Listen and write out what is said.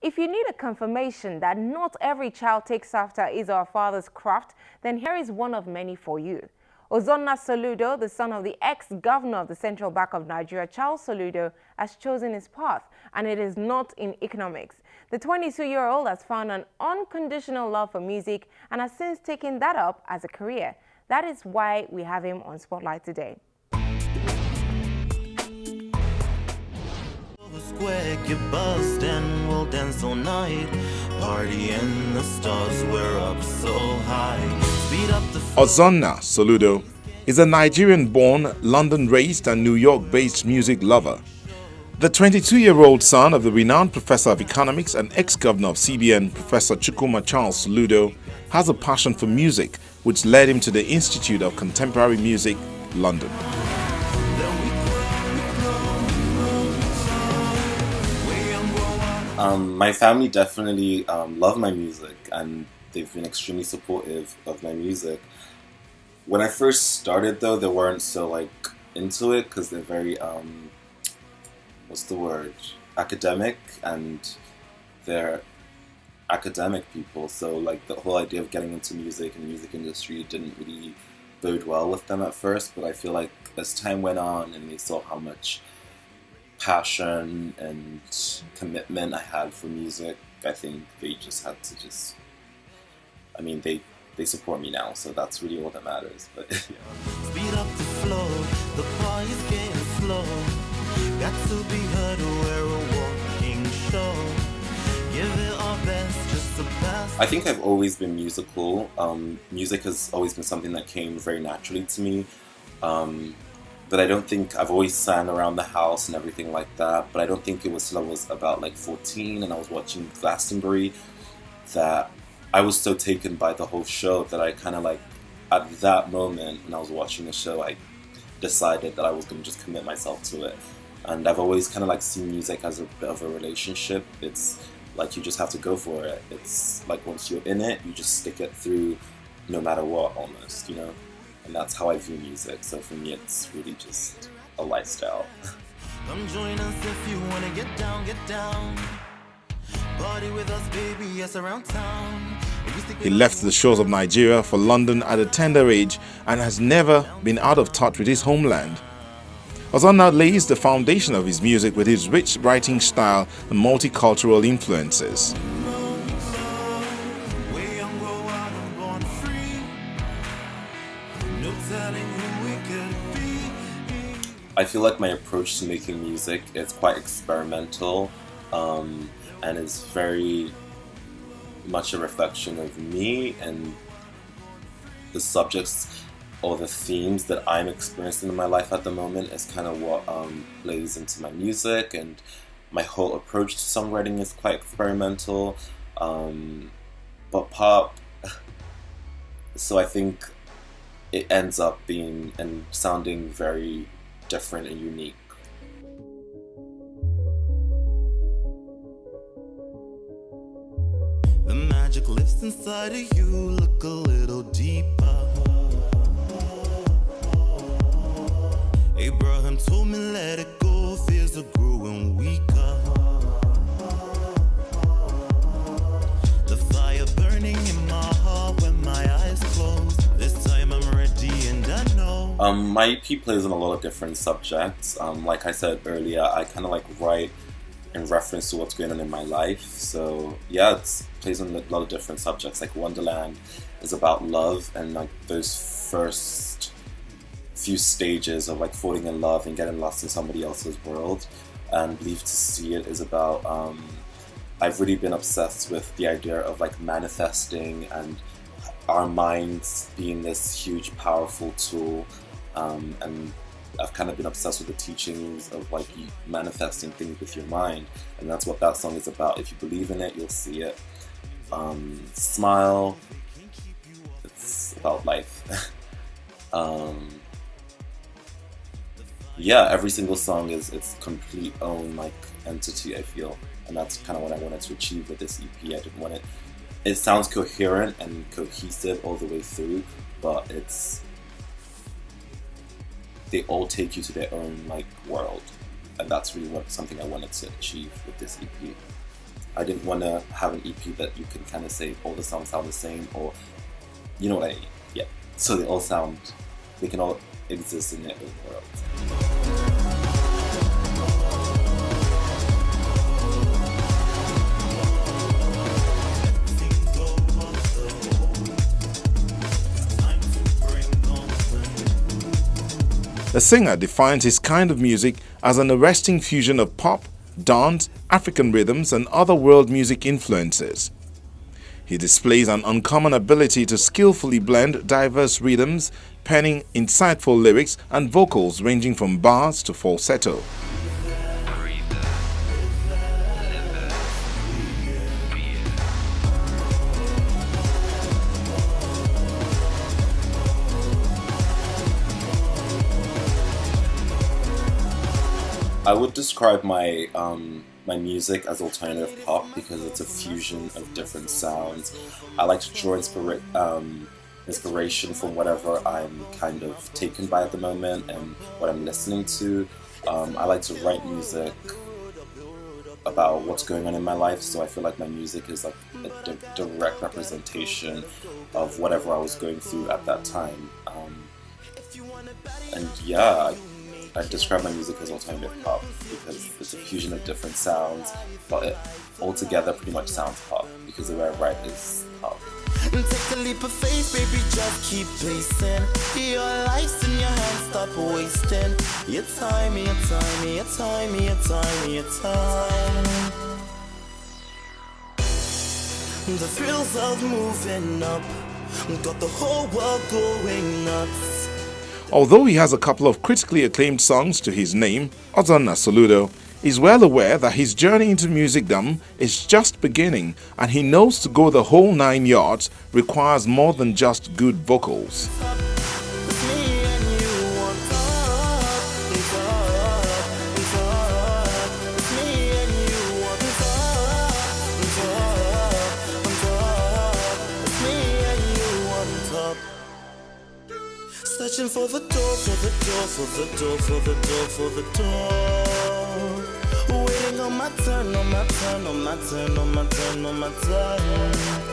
If you need a confirmation that not every child takes after is our father's craft, then here is one of many for you. Ozonna Soludo, the son of the ex-governor of the Central Bank of Nigeria, Charles Saludo, has chosen his path, and it is not in economics. The 22-year-old has found an unconditional love for music and has since taken that up as a career. That is why we have him on Spotlight today. Square, get buzzed and we'll dance all night. Party in the stars, we're up so high. Speed up the Ozonna Soludo is a Nigerian-born, London-raised and New York-based music lover. The 22-year-old son of the renowned professor of economics and ex-governor of CBN, Professor Charles Saludo, has a passion for music, which led him to the Institute of Contemporary Music, London. My family definitely love my music, and they've been extremely supportive of my music. When I first started, though, they weren't so into it because they're very academic, and they're academic people. So the whole idea of getting into music and the music industry didn't really bode well with them at first. But I feel like as time went on and they saw how much passion and commitment I had for music, I think they just had to they support me now, so that's really all that matters. But speed up the flow, the party's getting slow. Got to be heard, we're a walking show. Give it our best, just the best. I think I've always been musical. Music has always been something that came very naturally to me. But I don't think I've always sang around the house and everything like that. But I don't think it was till I was about 14 and I was watching Glastonbury that I was so taken by the whole show that I kind of at that moment when I was watching the show, I decided that I was going to just commit myself to it. And I've always kind of seen music as a bit of a relationship. It's you just have to go for it. It's once you're in it, you just stick it through no matter what, almost, you know? And that's how I view music. So for me, it's really just a lifestyle. Come join us if you want to get down, get down. Party with us, baby, yes, around town. He left the shores of Nigeria for London at a tender age and has never been out of touch with his homeland. Ozonna lays the foundation of his music with his rich writing style and multicultural influences. I feel like my approach to making music is quite experimental, and it's very much a reflection of me and the subjects or the themes that I'm experiencing in my life at the moment is kind of what plays into my music, and my whole approach to songwriting is quite experimental, but pop. So I think it ends up being and sounding very different and unique. The magic lives inside of you, look a little deeper. Abraham told me let it go, fears are growing weaker. The fire burning in my heart when my eyes close. This time I'm ready and I know. My EP plays on a lot of different subjects. Like I said earlier, I kind of write in reference to what's going on in my life. So yeah, it plays on a lot of different subjects. Wonderland is about love and those first few stages of falling in love and getting lost in somebody else's world. And Leave to See It is about I've really been obsessed with the idea of manifesting and our minds being this huge powerful tool, and I've kind of been obsessed with the teachings of manifesting things with your mind, and that's what that song is about. If you believe in it, you'll see it. Smile, it's about life. Yeah, every single song is its complete own entity, I feel, and that's kind of what I wanted to achieve with this EP. I didn't want it sounds coherent and cohesive all the way through, but they all take you to their own world, and that's really something I wanted to achieve with this EP. I didn't want to have an EP that you can kind of say all the songs sound the same, or you know what I mean? Yeah. So they can all exist in their own world. The singer defines his kind of music as an arresting fusion of pop, dance, African rhythms and other world music influences. He displays an uncommon ability to skillfully blend diverse rhythms, penning insightful lyrics and vocals ranging from bars to falsetto. I would describe my my music as alternative pop because it's a fusion of different sounds. I like to draw inspiration from whatever I'm kind of taken by at the moment and what I'm listening to. I like to write music about what's going on in my life, so I feel like my music is like a direct representation of whatever I was going through at that time. And yeah, I describe my music as alternative pop because it's a fusion of different sounds, but it altogether pretty much sounds pop because the way I write is pop. Take a leap of faith, baby, just keep pacing. Your life's in your hands, stop wasting your time, your time, your time, your time, your time. The thrills of moving up got the whole world going nuts. Although he has a couple of critically acclaimed songs to his name, Ozonna Soludo is well aware that his journey into musicdom is just beginning, and he knows to go the whole 9 yards requires more than just good vocals. Searching for the door, for the door, for the door, for the door, for the door. Waiting on my turn, on my turn, on my turn, on my turn, on my turn.